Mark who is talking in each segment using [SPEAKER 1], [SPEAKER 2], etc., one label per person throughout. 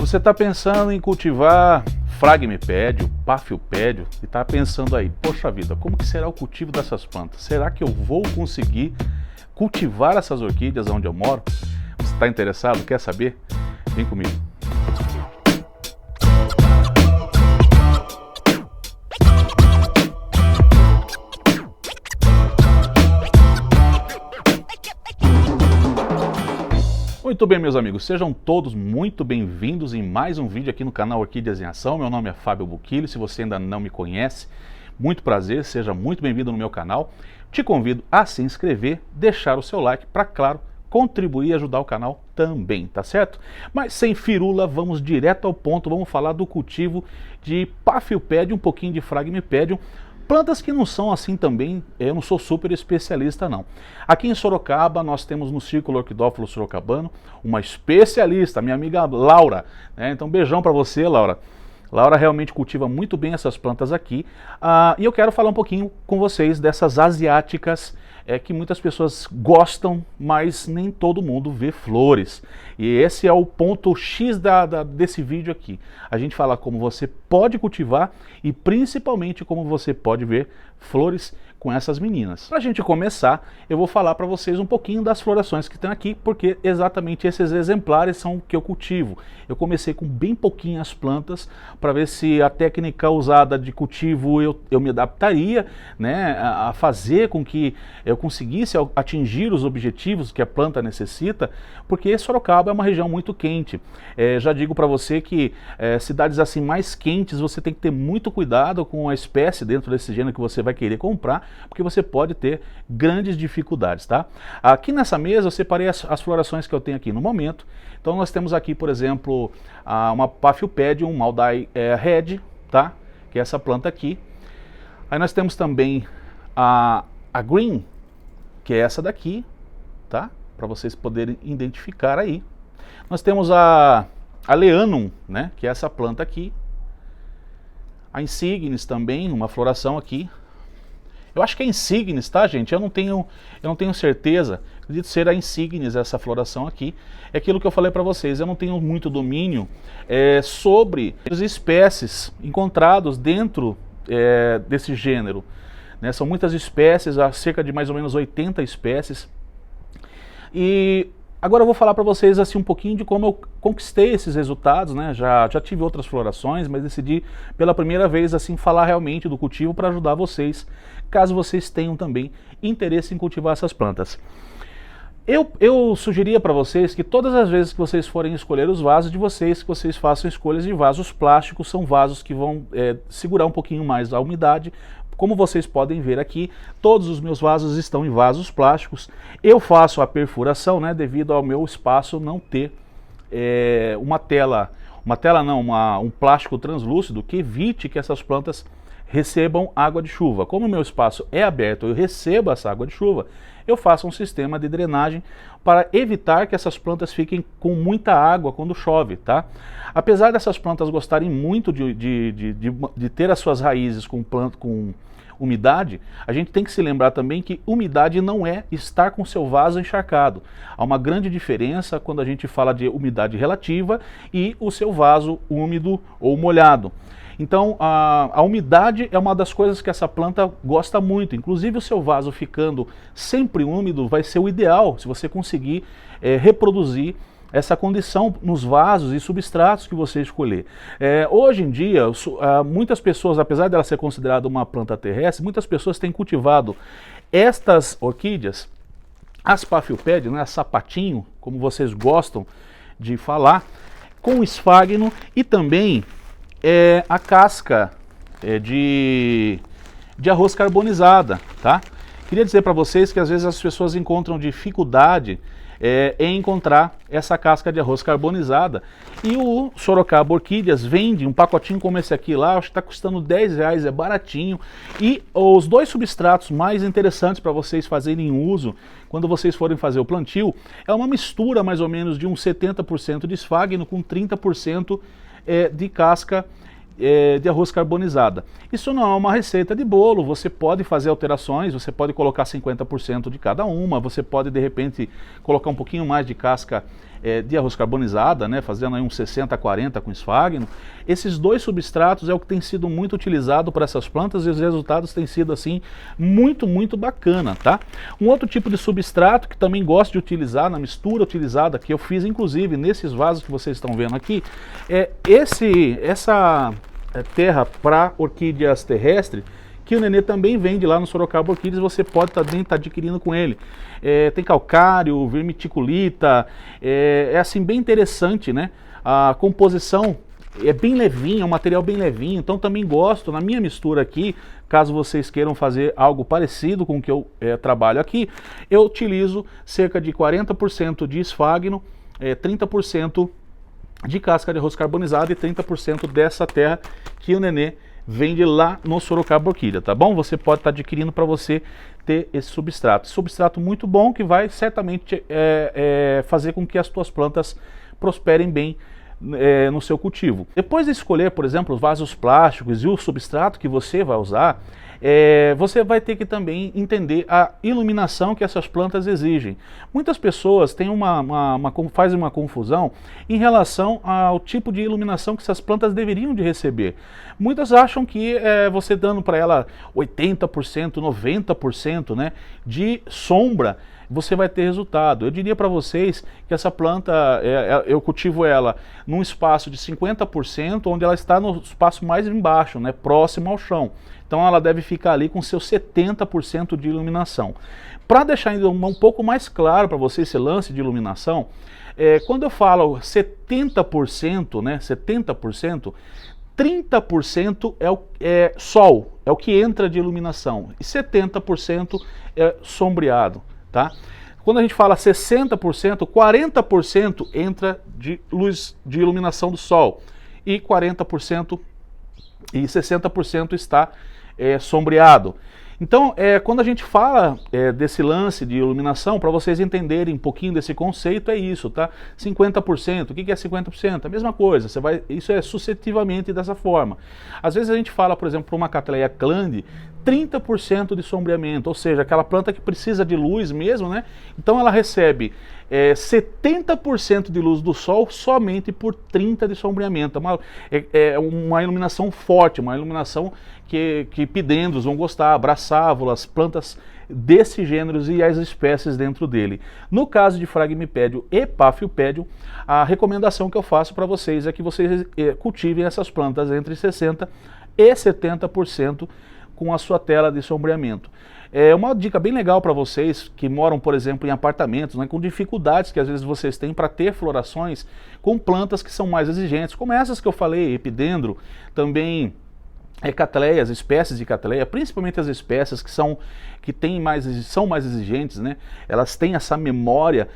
[SPEAKER 1] Você está pensando em cultivar fragmipédio, pafiopédio e está pensando aí, poxa vida, como que será o cultivo dessas plantas? Será que eu vou conseguir cultivar essas orquídeas onde eu moro? Você está interessado? Quer saber? Vem comigo. Muito bem, meus amigos, sejam todos muito bem-vindos em mais um vídeo aqui no canal Orquídeas em Ação. Meu nome é Fábio Buquili, se você ainda não me conhece, muito prazer, seja muito bem-vindo no meu canal. Te convido a se inscrever, deixar o seu like para, claro, contribuir e ajudar o canal também, tá certo? Mas sem firula, vamos direto ao ponto, vamos falar do cultivo de pafiopédio, um pouquinho de fragmipédio, plantas que não são assim também, eu não sou super especialista não. Aqui em Sorocaba nós temos no Círculo Orquidófilo Sorocabano uma especialista, minha amiga Laura, né? Então beijão para você, Laura. Laura realmente cultiva muito bem essas plantas aqui, e eu quero falar um pouquinho com vocês dessas asiáticas que muitas pessoas gostam, mas nem todo mundo vê flores. E esse é o ponto X desse vídeo aqui. A gente fala como você pode cultivar e principalmente como você pode ver flores com essas meninas. Para a gente começar, eu vou falar para vocês um pouquinho das florações que tem aqui, porque exatamente esses exemplares são que eu cultivo. Eu comecei com bem pouquinhas plantas para ver se a técnica usada de cultivo eu me adaptaria, né, a fazer com que eu conseguisse atingir os objetivos que a planta necessita, porque Sorocaba é uma região muito quente. Já digo para você que cidades assim mais quentes você tem que ter muito cuidado com a espécie dentro desse gênero que você vai querer comprar, porque você pode ter grandes dificuldades, tá? Aqui nessa mesa eu separei as florações que eu tenho aqui no momento. Então nós temos aqui, por exemplo, uma Paphiopedium Maldai Red, tá? Que é essa planta aqui. Aí nós temos também a Green, que é essa daqui, tá? Para vocês poderem identificar aí. Nós temos a Leanum, né? Que é essa planta aqui. A Insignis também, uma floração aqui. Eu acho que é Insignis, tá, gente? Eu não tenho certeza. Acredito ser a Insignis essa floração aqui. É aquilo que eu falei para vocês. Eu não tenho muito domínio sobre as espécies encontradas dentro desse gênero, né? São muitas espécies, há cerca de mais ou menos 80 espécies. E agora eu vou falar para vocês assim um pouquinho de como eu conquistei esses resultados, né? Já tive outras florações, mas decidi pela primeira vez assim falar realmente do cultivo para ajudar vocês, caso vocês tenham também interesse em cultivar essas plantas. Eu sugeria para vocês que todas as vezes que vocês forem escolher os vasos de vocês, que vocês façam escolhas de vasos plásticos. São vasos que vão segurar um pouquinho mais a umidade. Como vocês podem ver aqui, todos os meus vasos estão em vasos plásticos. Eu faço a perfuração, né, devido ao meu espaço não ter um plástico translúcido que evite que essas plantas recebam água de chuva. Como o meu espaço é aberto, eu recebo essa água de chuva, eu faço um sistema de drenagem para evitar que essas plantas fiquem com muita água quando chove, tá? Apesar dessas plantas gostarem muito de ter as suas raízes com umidade, a gente tem que se lembrar também que umidade não é estar com seu vaso encharcado. Há uma grande diferença quando a gente fala de umidade relativa e o seu vaso úmido ou molhado. Então a umidade é uma das coisas que essa planta gosta muito. Inclusive o seu vaso ficando sempre úmido vai ser o ideal se você conseguir reproduzir essa condição nos vasos e substratos que você escolher. Hoje em dia, muitas pessoas, apesar dela ser considerada uma planta terrestre, muitas pessoas têm cultivado estas orquídeas, as Paphiopedium, né, sapatinho, como vocês gostam de falar, com esfagno e também a casca de arroz carbonizada, tá? Queria dizer para vocês que às vezes as pessoas encontram dificuldade em encontrar essa casca de arroz carbonizada, e o Sorocaba Orquídeas vende um pacotinho como esse aqui lá, acho que está custando R$10, é baratinho. E os dois substratos mais interessantes para vocês fazerem uso quando vocês forem fazer o plantio é uma mistura mais ou menos de uns 70% de esfagno com 30% de casca de arroz carbonizada. Isso não é uma receita de bolo, você pode fazer alterações, você pode colocar 50% de cada uma, você pode de repente colocar um pouquinho mais de casca de arroz carbonizada, né, fazendo aí uns 60-40 com esfagno. Esses dois substratos é o que tem sido muito utilizado para essas plantas e os resultados têm sido assim muito bacana, tá? Um outro tipo de substrato que também gosto de utilizar na mistura utilizada, que eu fiz inclusive nesses vasos que vocês estão vendo aqui, é essa terra para orquídeas terrestres, que o Nenê também vende lá no Sorocaba Orquídeas, você pode também estar adquirindo com ele. Tem calcário, vermiticulita, é assim bem interessante, né? A composição é bem levinha, é um material bem levinho, então também gosto, na minha mistura aqui, caso vocês queiram fazer algo parecido com o que eu trabalho aqui, eu utilizo cerca de 40% de esfagno, 30% de casca de arroz carbonizado e 30% dessa terra que o Nenê vende lá no Sorocaba Orquídea, tá bom? Você pode estar adquirindo para você ter esse substrato. Substrato muito bom que vai certamente fazer com que as tuas plantas prosperem bem no seu cultivo. Depois de escolher, por exemplo, os vasos plásticos e o substrato que você vai usar, você vai ter que também entender a iluminação que essas plantas exigem. Muitas pessoas têm fazem uma confusão em relação ao tipo de iluminação que essas plantas deveriam de receber. Muitas acham que você dando para ela 80%, 90%, né, de sombra, você vai ter resultado. Eu diria para vocês que essa planta, eu cultivo ela num espaço de 50%, onde ela está no espaço mais embaixo, né, próximo ao chão. Então ela deve ficar ali com seus 70% de iluminação. Para deixar ainda um pouco mais claro para vocês esse lance de iluminação, quando eu falo 70%, né, 70%, 30% é sol, é o que entra de iluminação, e 70% é sombreado, tá? Quando a gente fala 60%, 40% entra de luz de iluminação do sol, e 40% e 60% está sombreado. Então, quando a gente fala desse lance de iluminação, para vocês entenderem um pouquinho desse conceito, é isso, tá? 50%, o que é 50%? A mesma coisa, isso é sucessivamente dessa forma. Às vezes a gente fala, por exemplo, para uma Cattleya Clande, 30% de sombreamento, ou seja, aquela planta que precisa de luz mesmo, né? Então ela recebe 70% de luz do sol somente por 30% de sombreamento. É uma iluminação forte, uma iluminação que epidendros vão gostar, braçávolas, plantas desse gênero e as espécies dentro dele. No caso de Phragmipedium e Paphiopedium, a recomendação que eu faço para vocês é que vocês cultivem essas plantas entre 60% e 70% com a sua tela de sombreamento. Uma dica bem legal para vocês que moram, por exemplo, em apartamentos, né, com dificuldades que às vezes vocês têm para ter florações com plantas que são mais exigentes, como essas que eu falei, epidendro, também Cattleya, as espécies de Cattleya, principalmente as espécies que são mais exigentes, né? Elas têm essa memória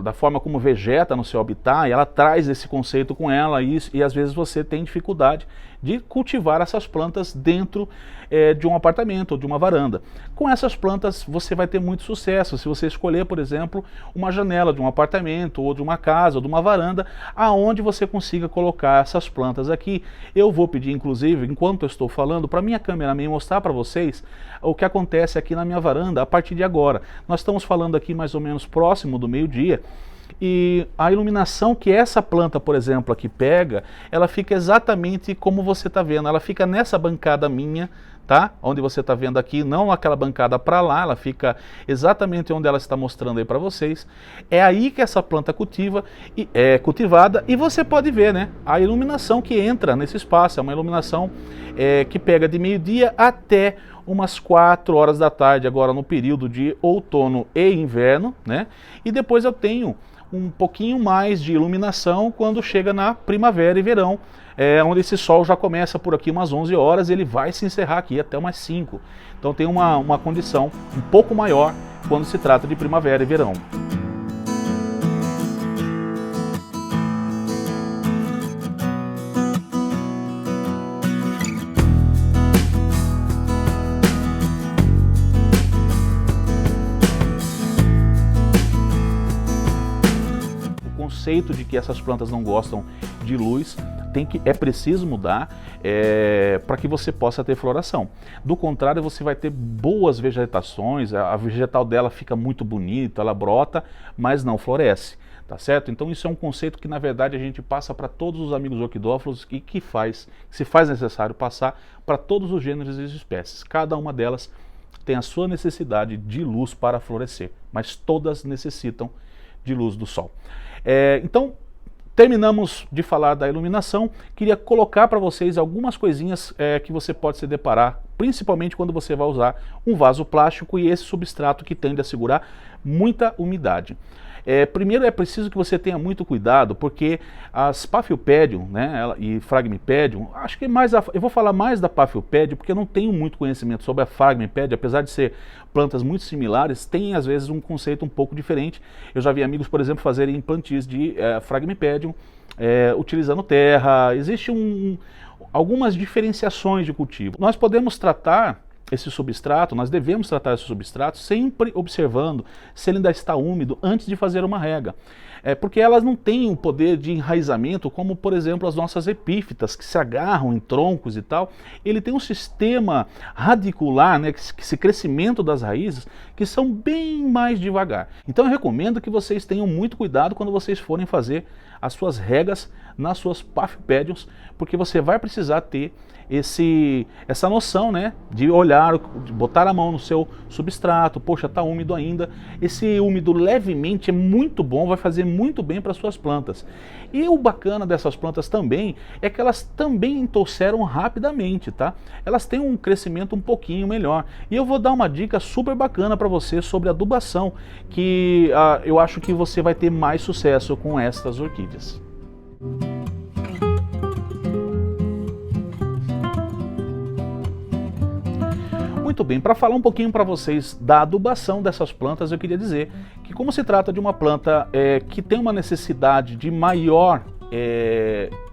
[SPEAKER 1] da forma como vegeta no seu habitat, e ela traz esse conceito com ela, e às vezes você tem dificuldade de cultivar essas plantas dentro de um apartamento ou de uma varanda. Com essas plantas você vai ter muito sucesso se você escolher, por exemplo, uma janela de um apartamento ou de uma casa ou de uma varanda, aonde você consiga colocar essas plantas aqui. Eu vou pedir, inclusive, enquanto eu estou falando, para minha cameraman mostrar para vocês o que acontece aqui na minha varanda a partir de agora. Nós estamos falando aqui mais ou menos próximo do meio-dia, e a iluminação que essa planta, por exemplo, aqui pega, ela fica exatamente como você está vendo, ela fica nessa bancada minha, tá? Onde você está vendo aqui, não aquela bancada para lá, ela fica exatamente onde ela está mostrando aí para vocês. É aí que essa planta é cultivada, e você pode ver, né, a iluminação que entra nesse espaço. É uma iluminação que pega de meio-dia até umas 4 horas da tarde, agora no período de outono e inverno, né? E depois eu tenho um pouquinho mais de iluminação quando chega na primavera e verão, onde esse sol já começa por aqui umas 11 horas, ele vai se encerrar aqui até umas 5. Então tem uma condição um pouco maior quando se trata de primavera e verão. Conceito de que essas plantas não gostam de luz é preciso mudar para que você possa ter floração. Do contrário, você vai ter boas vegetações, a vegetal dela fica muito bonita, ela brota, mas não floresce, tá certo? Então isso é um conceito que na verdade a gente passa para todos os amigos orquidófilos e que se faz necessário passar para todos os gêneros e espécies. Cada uma delas tem a sua necessidade de luz para florescer, mas todas necessitam de luz do sol. Então, terminamos de falar da iluminação, queria colocar para vocês algumas coisinhas que você pode se deparar, principalmente quando você vai usar um vaso plástico e esse substrato que tende a segurar muita umidade. Primeiro é preciso que você tenha muito cuidado, porque as Paphiopedium, né, e Phragmipedium, acho que eu vou falar mais da Paphiopedium, porque eu não tenho muito conhecimento sobre a Phragmipedium, apesar de ser plantas muito similares, tem às vezes um conceito um pouco diferente. Eu já vi amigos, por exemplo, fazerem implantes de Phragmipedium, utilizando terra. Existem algumas diferenciações de cultivo. Nós podemos tratar esse substrato, nós devemos tratar esse substrato sempre observando se ele ainda está úmido antes de fazer uma rega. Porque elas não têm o poder de enraizamento como, por exemplo, as nossas epífitas, que se agarram em troncos e tal. Ele tem um sistema radicular, né, esse crescimento das raízes, que são bem mais devagar. Então eu recomendo que vocês tenham muito cuidado quando vocês forem fazer as suas regas nas suas Paphiopediums, porque você vai precisar ter essa noção, né, de olhar, de botar a mão no seu substrato. Poxa, está úmido ainda. Esse úmido levemente é muito bom, vai fazer muito bem para suas plantas. E o bacana dessas plantas também é que elas também entorceram rapidamente, tá? Elas têm um crescimento um pouquinho melhor. E eu vou dar uma dica super bacana para você sobre adubação, que eu acho que você vai ter mais sucesso com estas orquídeas. Muito bem, para falar um pouquinho para vocês da adubação dessas plantas, eu queria dizer que como se trata de uma planta que tem uma necessidade de maior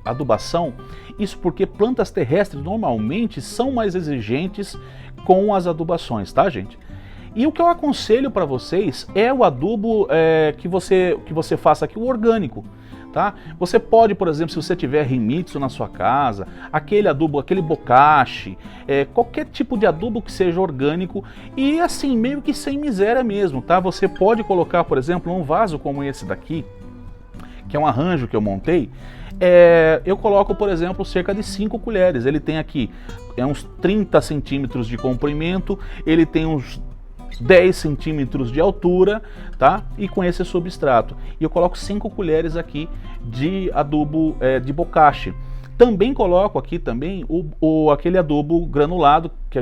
[SPEAKER 1] adubação, isso porque plantas terrestres normalmente são mais exigentes com as adubações, tá, gente? E o que eu aconselho para vocês é o adubo que você faça aqui, o orgânico. Tá? Você pode, por exemplo, se você tiver Himitsu na sua casa, aquele adubo, aquele bokashi, qualquer tipo de adubo que seja orgânico e assim, meio que sem miséria mesmo, tá? Você pode colocar, por exemplo, um vaso como esse daqui, que é um arranjo que eu montei, eu coloco, por exemplo, cerca de 5 colheres. Ele tem aqui uns 30 centímetros de comprimento, ele tem uns 10 centímetros de altura, tá? E com esse substrato. E eu coloco 5 colheres aqui de adubo de bokashi. Também coloco aqui também aquele adubo granulado que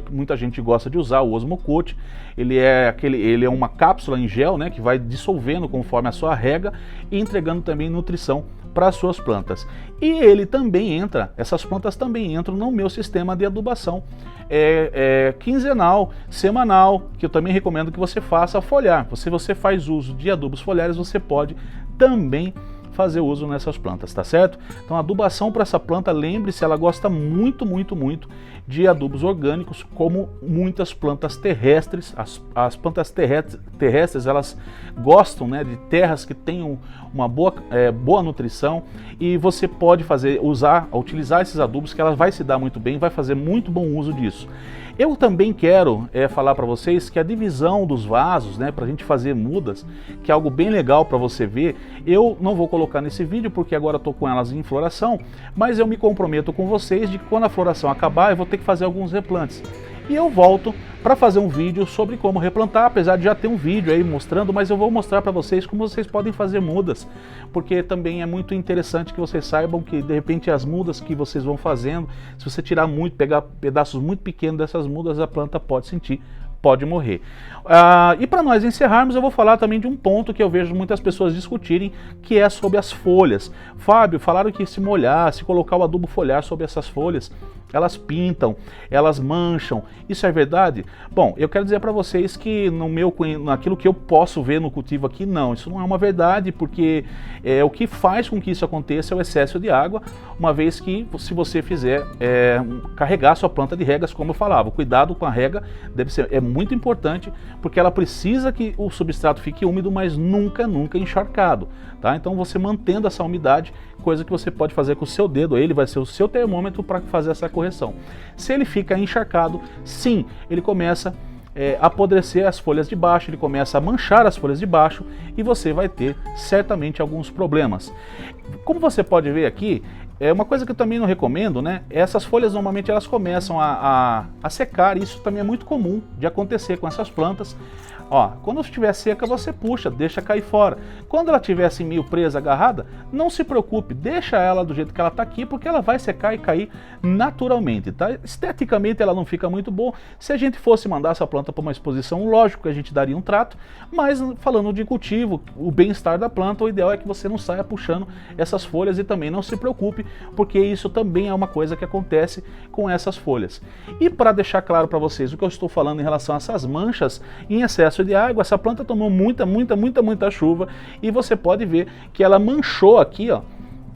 [SPEAKER 1] muita gente gosta de usar, o Osmocote. Ele é uma cápsula em gel, né, que vai dissolvendo conforme a sua rega e entregando também nutrição para as suas plantas. E ele também essas plantas também entram no meu sistema de adubação quinzenal, semanal, que eu também recomendo que você faça foliar. Se você faz uso de adubos foliares, você pode também fazer uso nessas plantas, tá certo? Então a adubação para essa planta, lembre-se, ela gosta muito, muito, muito de adubos orgânicos, como muitas plantas terrestres. As plantas terrestres, elas gostam, né, de terras que tenham uma boa nutrição, e você pode utilizar esses adubos, que ela vai se dar muito bem, vai fazer muito bom uso disso. Eu também quero falar para vocês que a divisão dos vasos, né, para a gente fazer mudas, que é algo bem legal para você ver, eu não vou colocar nesse vídeo porque agora estou com elas em floração, mas eu me comprometo com vocês de que quando a floração acabar eu vou ter que fazer alguns replantes. E eu volto para fazer um vídeo sobre como replantar, apesar de já ter um vídeo aí mostrando, mas eu vou mostrar para vocês como vocês podem fazer mudas, porque também é muito interessante que vocês saibam que de repente as mudas que vocês vão fazendo, se você tirar pegar pedaços muito pequenos dessas mudas, a planta pode morrer. E para nós encerrarmos, eu vou falar também de um ponto que eu vejo muitas pessoas discutirem, que é sobre as folhas. Fábio, falaram que se colocar o adubo foliar sobre essas folhas, elas pintam, elas mancham. Isso é verdade? Bom, eu quero dizer para vocês que naquilo que eu posso ver no cultivo aqui, não, isso não é uma verdade, porque o que faz com que isso aconteça é o excesso de água, uma vez que se você fizer carregar sua planta de regas, como eu falava, cuidado com a rega é muito importante, porque ela precisa que o substrato fique úmido, mas nunca encharcado, tá? Então você mantendo essa umidade, coisa que você pode fazer com o seu dedo, ele vai ser o seu termômetro para fazer essa correção. Se ele fica encharcado, sim, ele começa a apodrecer as folhas de baixo, ele começa a manchar as folhas de baixo e você vai ter certamente alguns problemas. Como você pode ver aqui, uma coisa que eu também não recomendo, né? Essas folhas normalmente elas começam a secar, e isso também é muito comum de acontecer com essas plantas. Ó, quando estiver seca você puxa, deixa cair fora. Quando ela estiver assim meio presa, agarrada, não se preocupe, deixa ela do jeito que ela está aqui, porque ela vai secar e cair naturalmente, tá? Esteticamente ela não fica muito boa. Se a gente fosse mandar essa planta para uma exposição, lógico que a gente daria um trato, mas falando de cultivo, o bem-estar da planta, o ideal é que você não saia puxando essas folhas e também não se preocupe, porque isso também é uma coisa que acontece com essas folhas. E para deixar claro para vocês o que eu estou falando em relação a essas manchas em excesso de água, essa planta tomou muita chuva e você pode ver que ela manchou aqui, ó,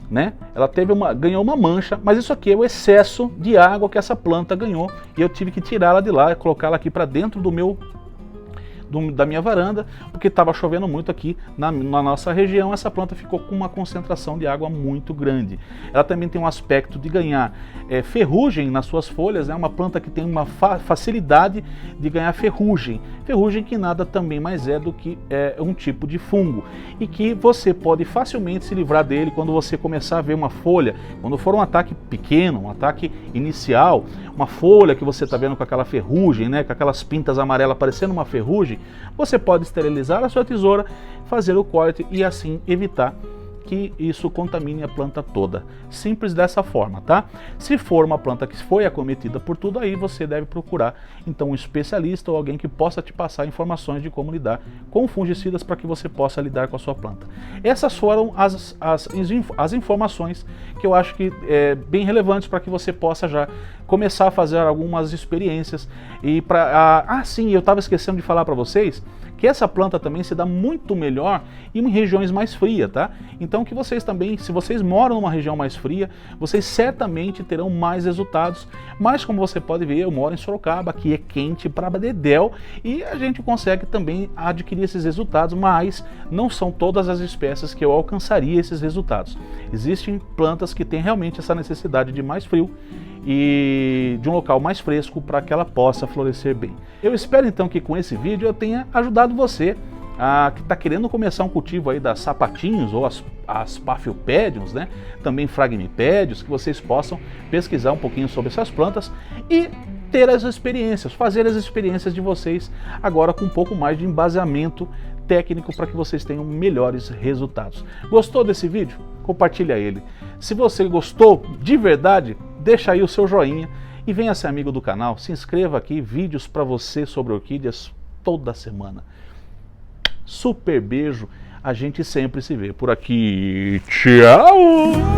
[SPEAKER 1] né? Ela ganhou uma mancha, mas isso aqui é o excesso de água que essa planta ganhou e eu tive que tirá-la de lá e colocá-la aqui para dentro da minha varanda, porque estava chovendo muito aqui na nossa região. Essa planta ficou com uma concentração de água muito grande. Ela também tem um aspecto de ganhar ferrugem nas suas folhas, é uma planta que tem uma facilidade de ganhar ferrugem que nada também mais é do que um tipo de fungo, e que você pode facilmente se livrar dele quando você começar a ver uma folha, quando for um ataque pequeno, um ataque inicial, uma folha que você está vendo com aquela ferrugem, né, com aquelas pintas amarelas parecendo uma ferrugem, você pode esterilizar a sua tesoura, fazer o corte e assim evitar que isso contamine a planta toda. Simples dessa forma, tá? Se for uma planta que foi acometida por tudo, aí você deve procurar então um especialista ou alguém que possa te passar informações de como lidar com fungicidas para que você possa lidar com a sua planta. Essas foram as informações que eu acho que bem relevantes para que você possa já começar a fazer algumas experiências. E sim, eu estava esquecendo de falar para vocês que essa planta também se dá muito melhor em regiões mais frias, tá? Então que vocês também, se vocês moram numa região mais fria, vocês certamente terão mais resultados. Mas como você pode ver, eu moro em Sorocaba, aqui é quente para dedéu, e a gente consegue também adquirir esses resultados, mas não são todas as espécies que eu alcançaria esses resultados. Existem plantas que têm realmente essa necessidade de mais frio e de um local mais fresco para que ela possa florescer bem. Eu espero então que com esse vídeo eu tenha ajudado você que está querendo começar um cultivo aí das sapatinhos ou as Paphiopediums, né? Também Phragmipedios, que vocês possam pesquisar um pouquinho sobre essas plantas e ter as experiências, fazer as experiências de vocês agora com um pouco mais de embasamento técnico para que vocês tenham melhores resultados. Gostou desse vídeo? Compartilha ele. Se você gostou de verdade, deixa aí o seu joinha e venha ser amigo do canal. Se inscreva aqui, vídeos para você sobre orquídeas toda semana. Super beijo, a gente sempre se vê por aqui. Tchau!